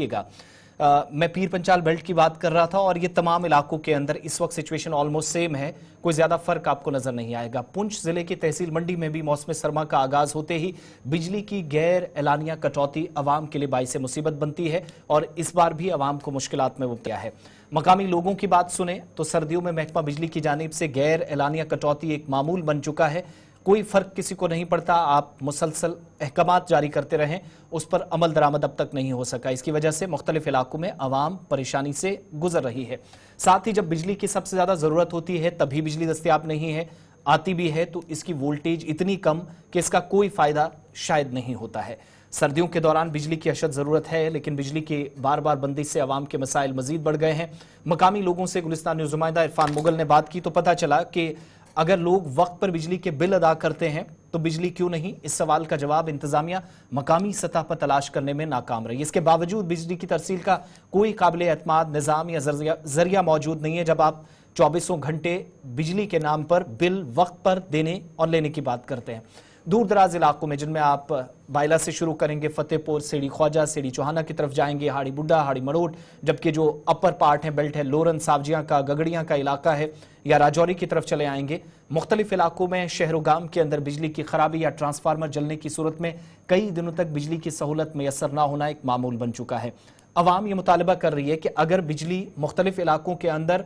मैं पीर पंचाल बेल्ट की बात कर रहा था और ये तमाम इलाकों के अंदर इस वक्त सिचुएशन ऑलमोस्ट सेम है। कोई ज्यादा फर्क आपको नजर नहीं आएगा। पुंछ जिले की तहसील मंडी में भी मौसम सरमा का आगाज होते ही बिजली की गैर एलानिया कटौती अवाम के लिए बाइस मुसीबत बनती है और इस बार भी अवाम को मुश्किलात में मुब्तला है। मकामी लोगों की बात सुने तो सर्दियों में महकमा बिजली की जानिब से गैर एलानिया कटौती एक मामूल बन चुका है। कोई फर्क किसी को नहीं पड़ता, आप मुसलसल अहकामात जारी करते रहें, उस पर अमल दरामद अब तक नहीं हो सका। इसकी वजह से मुख्तलिफ इलाकों में अवाम परेशानी से गुजर रही है। साथ ही जब बिजली की सबसे ज्यादा जरूरत होती है तभी बिजली दस्तयाब नहीं है, आती भी है तो इसकी वोल्टेज इतनी कम कि इसका कोई फायदा शायद नहीं होता है। सर्दियों के दौरान बिजली की अशद जरूरत है, लेकिन बिजली की बार बार बंदी से अवाम के मसाइल मजीद बढ़ गए हैं। मकामी लोगों से गुलिस्तान न्यूज़ नुमाइंदा इरफान मुगल ने बात की तो पता चला कि अगर लोग वक्त पर बिजली के बिल अदा करते हैं तो बिजली क्यों नहीं, इस सवाल का जवाब इंतजामिया मकामी सतह पर तलाश करने में नाकाम रही। इसके बावजूद बिजली की तरसील का कोई काबिल एतमाद निज़ाम या जरिया मौजूद नहीं है। जब आप 24 घंटे बिजली के नाम पर बिल वक्त पर देने और लेने की बात करते हैं, दूर दराज इलाकों में जिनमें आप बायला से शुरू करेंगे, फतेहपुर, सेड़ी ख्वाजा, सेड़ी चौहाना की तरफ जाएंगे, हाड़ी बुड्ढा, हाड़ी मड़ोट, जबकि जो अपर पार्ट है बेल्ट है, लोरन, सावजियां का, गगड़ियां का इलाका है, या राजौरी की तरफ चले आएंगे, मुख्तलिफ इलाकों में शहर गाम के अंदर बिजली की खराबी या ट्रांसफार्मर जलने की सूरत में कई दिनों तक बिजली की सहूलत मैसर ना होना एक मामूल बन चुका है। अवाम ये मुतालबा कर रही है कि अगर बिजली मुख्तलिफ इलाकों के अंदर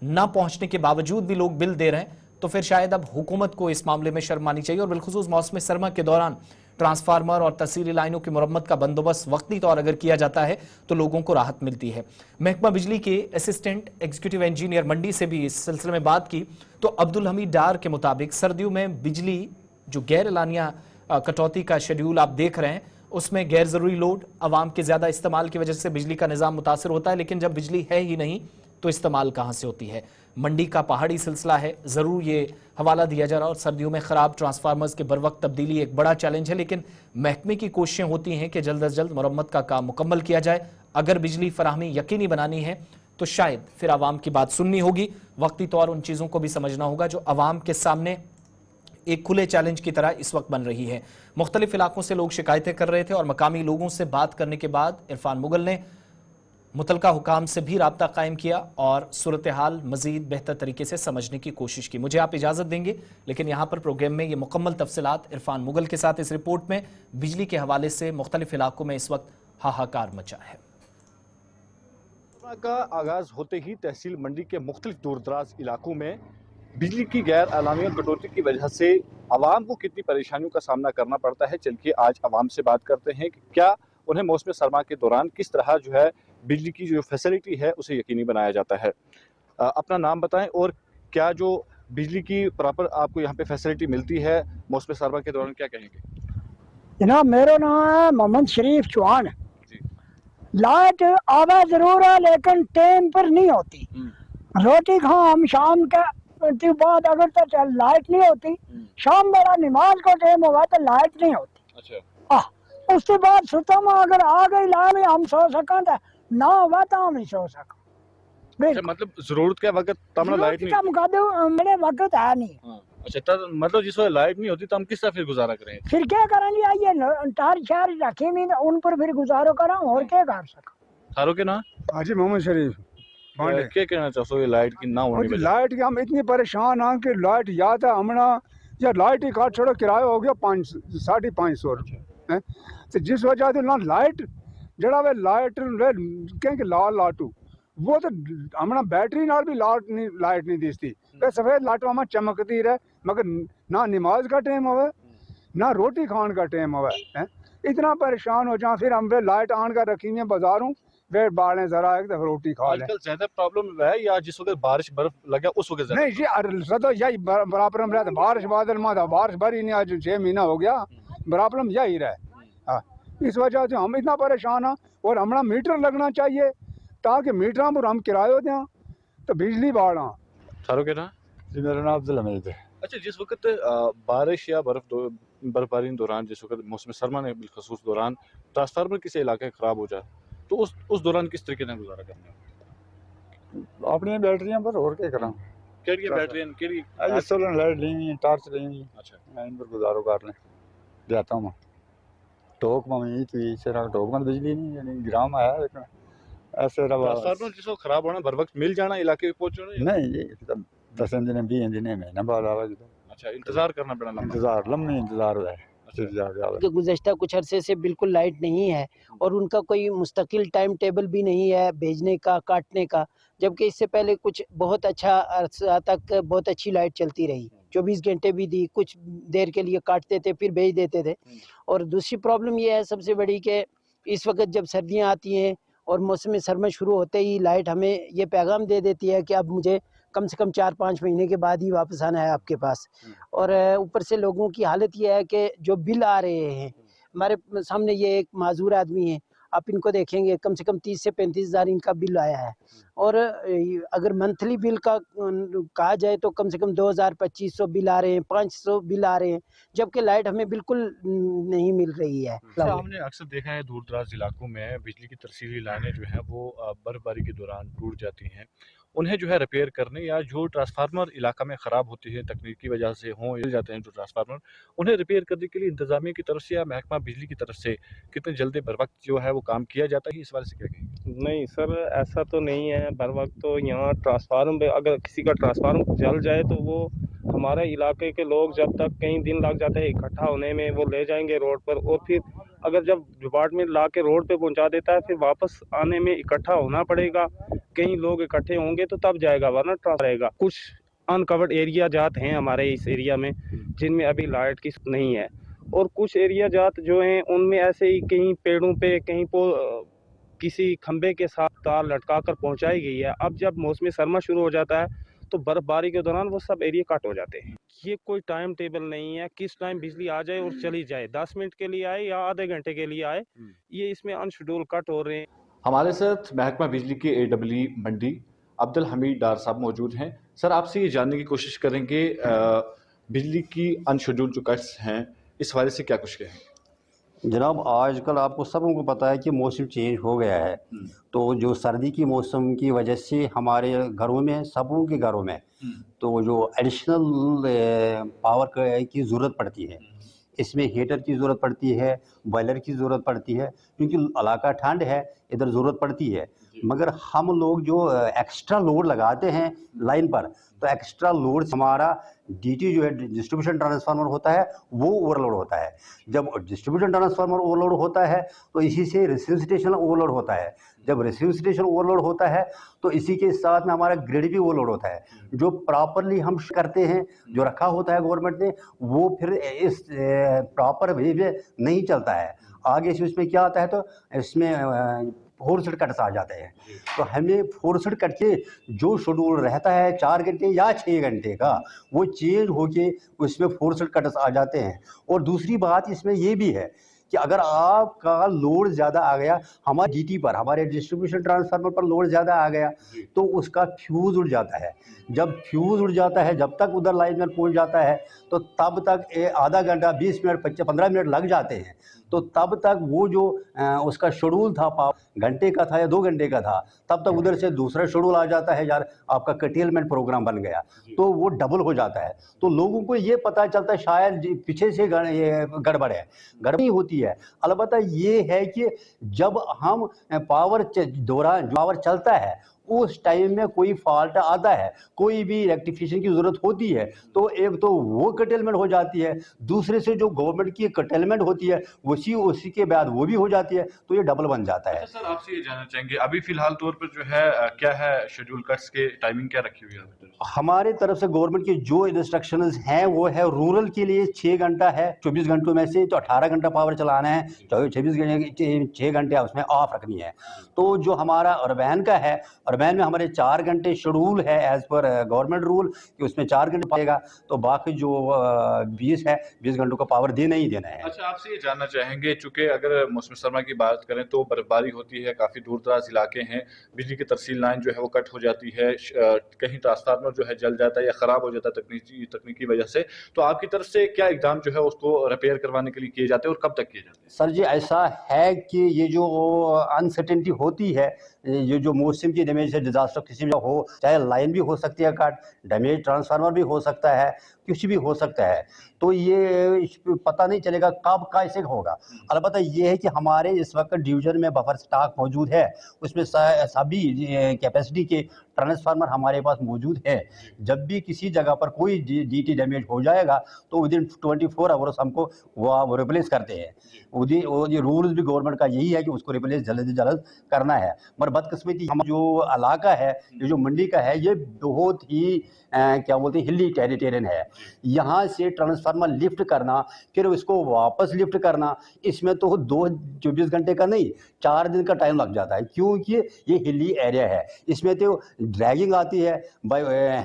ना पहुंचने के बावजूद भी लोग बिल दे रहे हैं तो फिर शायद अब हुकूमत को इस मामले में शर्म आनी चाहिए और बिलखुसूस मौसम सरमा के दौरान ट्रांसफार्मर और तरसीली लाइनों की मुरम्मत का बंदोबस्त वक्ती तौर अगर किया जाता है तो लोगों को राहत मिलती है। महकमा बिजली के असिस्टेंट एग्जीक्यूटिव इंजीनियर मंडी से भी इस सिलसिले में बात की तो अब्दुल हमीद डार के मुताबिक सर्दियों में बिजली जो गैर एलानिया कटौती का शेड्यूल आप देख रहे हैं उसमें गैर जरूरी लोड, अवाम के ज्यादा इस्तेमाल की वजह से बिजली का निज़ाम मुतासर होता है, लेकिन जब बिजली है ही नहीं तो इस्तेमाल कहां से होती है। मंडी का पहाड़ी सिलसिला है, जरूर ये हवाला दिया जा रहा और सर्दियों में खराब ट्रांसफार्मर्स के बरवक्त तब्दीली एक बड़ा चैलेंज है, लेकिन महकमे की कोशिशें होती हैं कि जल्द अज जल्द मरम्मत का काम मुकम्मल किया जाए। अगर बिजली फराहमी यकीनी बनानी है तो शायद फिर आवाम की बात सुननी होगी, वक्ती तौर उन चीज़ों को भी समझना होगा जो आवाम के सामने एक खुले चैलेंज की तरह इस वक्त बन रही है। मुख्तलिफ इलाकों से लोग शिकायतें कर रहे थे और मकामी लोगों से बात करने के बाद इरफान मुगल ने मुतलका हुकाम से भी राब्ता कायम किया और सूरत हाल मजीद बेहतर तरीके से समझने की कोशिश की। मुझे आप इजाज़त देंगे, लेकिन यहाँ पर प्रोग्राम में ये मुकम्मल तफसीलात इरफान मुगल के साथ इस रिपोर्ट में बिजली के हवाले से मुख्तलिफ इलाकों में इस वक्त हाहाकार मचा है। का आगाज होते ही तहसील मंडी के मुख्तलिफ दूर दराज इलाकों में बिजली की गैर एलानिया कटौती की वजह से आवाम को कितनी परेशानियों का सामना करना पड़ता है, चल के आज आवाम से बात करते हैं कि क्या उन्हें मौसम सरमा के दौरान किस तरह जो है बिजली की जो फैसिलिटी है उसे यकीनी बनाया जाता है। अपना नाम बताएं और क्या जो बिजली की प्रॉपर आपको यहाँ पे फैसिलिटी मिलती है मौसम सरमा के दौरान, क्या कहेंगे? जनाब मेरा नाम है मोहम्मद शरीफ चौहान। लाइट आवा जरूर है लेकिन टाइम पर नहीं होती। रोटी खाओ हम शाम के बाद अगर तो लाइट नहीं होती, शाम मेरा नमाज का टाइम हुआ तो लाइट नहीं होती। अच्छा। उसके बाद सुता में अगर आ गई लाइट हम सो सकें, ना हुआ तो हम नहीं सो सकें। मतलब जरूरत के वक्त तमना लाइट नहीं मेरे वक्त है नहीं। अच्छा, मतलब जिस वक्त लाइट नहीं होती तो हम किस तरह फिर गुजारा करें? फिर क्या करेंगे, आइए तार शार रखे नहीं उन पर फिर गुजारो करा और क्या कर सका। थारो के ना हाजी मोहम्मद शरीफ क्या कहना चाहते हो लाइट की ना होने की? लाइट की हम इतनी परेशान हैं कि लाइट या तो हमना या लाइट ही काट छोड़ो, किराया हो गया 550 रुपये। तो जिस वजह से ना लाइट जड़ा वे लाइट कहेंगे लाल लाटू वो तो हमना बैटरी नाल भी लाइट नहीं दिसती। सफेद लाटू हमें चमकती रहे मगर ना नमाज का टाइम होवे ना रोटी खाने का टाइम होवे। इतना परेशान हो जाए फिर हम वे लाइट आन कर रखी है बाजारों वे बाढ़ जरा एक दफा रोटी खा लें। आजकल ज्यादा प्रॉब्लम है या जिस वक्त बारिश बर्फ लगे उस वक्त नहीं जी सदा यही बराबर में रहता। बारिश बादल में था, बारिश भरी नहीं, आज 6 महीना हो गया बराबर यही रहे। इस वजह से हम इतना परेशान हैं और हमारा मीटर लगना चाहिए ताकि मीटर पर हम किराया दें तो बिजली बाढ़। सारो के ना जी मेरा नाम अब्दुल हमीद है। अच्छा, जिस वक्त बारिश या बर्फबारी के दौरान जिस वक्त मौसम सरमा ने बिलखसूस दौरान ट्रांसफार्मर किसी इलाके खराब हो जाए तो उस दौरान किस तरीके से गुजारा करना है? अपनी बैटरियां पर और क्या करा केड़ी बैटरियां केड़ी सोलर लाइट ली हुई टॉर्च ली हुई। अच्छा, मैं इन पर गुजारो कर लें जाता हूँ टोक में तो ये चरा टोक में बिजली नहीं यानी ग्राम आया लेकिन ऐसे रवा ट्रांसफार्मर जिसको खराब होना बर वक्त मिल जाना इलाके में पहुंचना। नहीं ये तो 10 दिन 20 दिन महीना बाद आवाज अच्छा, इंतजार करना पड़ा लंबा। इंतजार लम्बे इंतजार है कि गुज़श्ता कुछ अरसे से बिल्कुल लाइट नहीं है और उनका कोई मुस्तकिल टाइम टेबल भी नहीं है भेजने का काटने का, जबकि इससे पहले कुछ बहुत अच्छा अरसा तक बहुत अच्छी लाइट चलती रही, 24 घंटे भी दी, कुछ देर के लिए काटते थे फिर भेज देते थे। और दूसरी प्रॉब्लम ये है सबसे बड़ी कि इस वक्त जब सर्दियाँ आती हैं और मौसम सरमा शुरू होते ही लाइट हमें ये पैगाम दे देती है कि अब मुझे कम से कम 4-5 महीने के बाद ही वापस आना है आपके पास। और ऊपर से लोगों की हालत ये है कि जो बिल आ रहे हैं, हमारे सामने ये एक माजूर आदमी है, आप इनको देखेंगे कम से कम 30 से 35 हज़ार इनका बिल आया है। और अगर मंथली बिल का कहा जाए तो कम से कम 2000-2500 बिल आ रहे हैं, 500 बिल आ रहे हैं, जबकि लाइट हमें बिल्कुल नहीं मिल रही है। हमने अक्सर देखा है दूर दराज इलाकों में बिजली की तरसीली लाइनें जो हैं वो बर्फबारी के दौरान टूट जाती हैं, उन्हें जो है रिपेयर करने या जो ट्रांसफार्मर इलाका में ख़राब होती है तकनीकी वजह से हों मिल जाते हैं जो ट्रांसफार्मर, उन्हें रिपेयर करने के लिए इंतज़ामिया की तरफ से या महकमा बिजली की तरफ से कितने जल्दी बर वक्त जो है वो काम किया जाता है, इस बारे से क्या कहेंगे? नहीं सर, ऐसा तो नहीं है बर वक्त। तो यहाँ ट्रांसफार्मर अगर किसी का ट्रांसफार्मर जल जाए तो वो हमारे इलाके के लोग जब तक कई दिन लग जाते हैं इकट्ठा होने में, वो ले जाएंगे रोड पर, और फिर अगर जब डिपार्टमेंट ला के रोड पे पहुंचा देता है फिर वापस आने में इकट्ठा होना पड़ेगा, कई लोग इकट्ठे होंगे तो तब जाएगा, वरना ट्रांसफर रहेगा। कुछ अनकवर्ड एरिया जात हैं हमारे इस एरिया में जिनमें अभी लाइट की नहीं है, और कुछ एरिया जात जो हैं उनमें ऐसे ही कहीं पेड़ों पे कहीं किसी खंबे के साथ तार लटका कर पहुंचाई गई है। अब जब मौसमी सरमा शुरू हो जाता है तो बर्फबारी के दौरान वो सब एरिया कट हो जाते हैं। ये कोई टाइम टेबल नहीं है किस टाइम बिजली आ जाए और चली जाए, 10 मिनट के लिए आए या आधे घंटे के लिए आए, ये इसमें अनशेड्यूल कट हो रहे हैं। हमारे साथ महकमा बिजली के AEE मंडी अब्दुल हमीद डार साहब मौजूद हैं। सर, आपसे ये जानने की कोशिश करेंगे बिजली की अनशेड्यूल जो कट्स हैं इस हवाले से क्या कुछ कहेंगे? जनाब, आजकल आपको सबको पता है कि मौसम चेंज हो गया है, तो जो सर्दी की मौसम की वजह से हमारे घरों में, सबों के घरों में तो जो एडिशनल पावर की ज़रूरत पड़ती है, इसमें हीटर की ज़रूरत पड़ती है, बॉयलर की ज़रूरत पड़ती है, क्योंकि इलाका ठंड है, इधर ज़रूरत पड़ती है। मगर हम लोग जो एक्स्ट्रा लोड लगाते हैं लाइन पर, तो एक्स्ट्रा लोड हमारा DT जो है डिस्ट्रीब्यूशन ट्रांसफार्मर होता है वो ओवरलोड होता है। जब डिस्ट्रीब्यूशन ट्रांसफार्मर ओवरलोड होता है तो इसी से रिसीव स्टेशन ओवरलोड होता है। जब रिसीव स्टेशन ओवरलोड होता है तो इसी के साथ में हमारा ग्रिड भी ओवरलोड होता है। जो प्रॉपरली हम करते हैं, जो रखा होता है गवर्नमेंट ने, वो फिर इस प्रॉपर वे में नहीं चलता है। आगे से इसमें क्या आता है, तो इसमें फोर्स्ड कट्स आ जाते हैं। तो हमें फोर्स्ड कट के जो शेड्यूल रहता है 4 घंटे या 6 घंटे का, वो चेंज होके उसमें फोर्स्ड कट्स आ जाते हैं। और दूसरी बात इसमें ये भी है कि अगर आपका लोड ज़्यादा आ गया हमारे DT पर, हमारे डिस्ट्रीब्यूशन ट्रांसफार्मर पर लोड ज़्यादा आ गया तो उसका फ्यूज़ उड़ जाता है। जब फ्यूज़ उड़ जाता है, जब तक उधर लाइन में पहुंच जाता है तो तब तक आधा घंटा, 20 मिनट, 15 मिनट लग जाते हैं। तो तब तक वो जो उसका शेड्यूल था, घंटे का था या 2 घंटे का था, तब तक उधर से दूसरा शेड्यूल आ जाता है, यार आपका कटेलमेंट प्रोग्राम बन गया, तो वो डबल हो जाता है। तो लोगों को ये पता चलता है शायद पीछे से गड़बड़ है, गड़बड़ी होती है। अलबत्ता ये है कि जब हम पावर दौरान पावर चलता है उस टाइम में कोई फॉल्ट आता है, कोई भी रेक्टिफिकेशन की ज़रूरत होती है, तो एक तो वो कटेलमेंट हो जाती है, दूसरे से जो गवर्नमेंट की कटेलमेंट होती है उसी के बाद वो भी हो जाती है, तो ये डबल बन जाता है। अच्छा सर, आपसे ये जानना चाहेंगे अभी फिलहाल तौर पर जो है क्या है शेड्यूल कट्स के टाइमिंग क्या रखी हुई है? हमारे तरफ से गवर्नमेंट की जो इंस्ट्रक्शंस हैं वो है रूरल के लिए 6 घंटा है, 24 घंटों में से तो 18 घंटा पावर चलाना है, 6 घंटे उसमें ऑफ रखनी है। तो जो हमारा अर्बन का है, अर्बन में हमारे 4 घंटे शेड्यूल है एज पर गवर्नमेंट रूल कि उसमें 4 घंटे पाएगा, तो बाकी जो 20 घंटों का पावर देना ही देना है। अच्छा, आपसे ये जानना चाहेंगे चूँकि अगर मौसम सरमा की बात करें तो बर्फबारी होती है, काफ़ी दूर दराज इलाके हैं, बिजली की तरसील लाइन जो है वो कट हो जाती है, कहीं ट्रांसफार्मर जो है जल जाता है या ख़राब हो जाता है तकनीकी वजह से, तो आपकी तरफ से क्या इकदाम जो है उसको रिपेयर करवाने के लिए किए जाते हैं और कब तक किए जाते हैं? सर जी, ऐसा है कि ये जो अनसर्टेनिटी होती है, ये जो मौसम की डैमेज है, डिजास्टर किसी भी हो, चाहे लाइन भी हो सकती है कट, डैमेज ट्रांसफार्मर भी हो सकता है, कुछ भी हो सकता है। तो ये पता नहीं चलेगा कब कैसे होगा। अलबत्ता ये है कि हमारे इस वक्त डिवीज़न में बफर स्टॉक मौजूद है, उसमें सभी कैपेसिटी के ट्रांसफार्मर हमारे पास मौजूद है। जब भी किसी जगह पर कोई डीटी डैमेज हो जाएगा तो विदिन 24 आवर्स हमको वो रिप्लेस करते हैं। ये रूल्स भी गवर्नमेंट का यही है कि उसको रिप्लेस जल्द से जल्द करना है। मगर बदकिस्मती हम जो इलाका है, ये जो मंडी का है, ये बहुत ही क्या बोलते हैं हिली टेरिटोरियन है। यहाँ से ट्रांसफार्मर लिफ्ट करना, फिर उसको वापस लिफ्ट करना, इसमें तो 24 घंटे का नहीं 4 दिन का टाइम लग जाता है, क्योंकि ये हिली एरिया है। इसमें तो ड्रैगिंग आती है,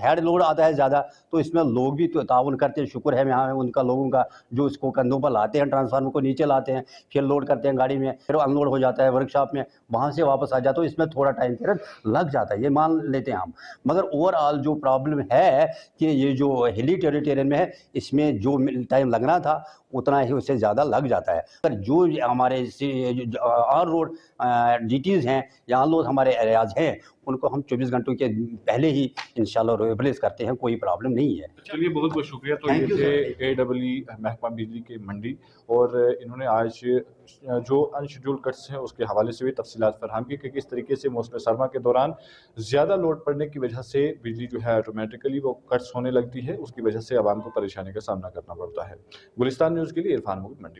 हेड लोड आता है ज़्यादा, तो इसमें लोग भी तो ताउन करते हैं। शुक्र है यहाँ उनका लोगों का, जो इसको कंधों पर लाते हैं, ट्रांसफार्मर को नीचे लाते हैं, फिर लोड करते हैं गाड़ी में, फिर अनलोड हो जाता है वर्कशॉप में, वहाँ से वापस आ जाता है। तो इसमें थोड़ा टाइम पीरियड लग जाता है, ये मान लेते हैं हम। मगर ओवरऑल जो प्रॉब्लम है कि ये जो हिली टेरिटोरियन में है, इसमें जो टाइम लगना था उतना ही उससे ज़्यादा लग जाता है। पर जो हमारे ऑन रोड डीटीज़ हैं या ऑन रोड हमारे एरियाज हैं, उनको हम 24 घंटों के पहले ही इंशाल्लाह रिप्लेस करते हैं, कोई प्रॉब्लम नहीं है। चलिए, बहुत बहुत शुक्रिया। तो ये थे AEE महकमा बिजली के मंडी, और इन्होंने आज जो अनशेड्यूल कट्स हैं उसके हवाले से भी तफसीलात फरहम की कि किस तरीके से मौसम सरमा के दौरान ज़्यादा लोड पड़ने की वजह से बिजली जो है ऑटोमेटिकली वो कट्स होने लगती है, उसकी वजह से आवाम को परेशानी का सामना करना पड़ता है। गुलिस्तान न्यूज़ के लिए इरफान मुगल, मंडी।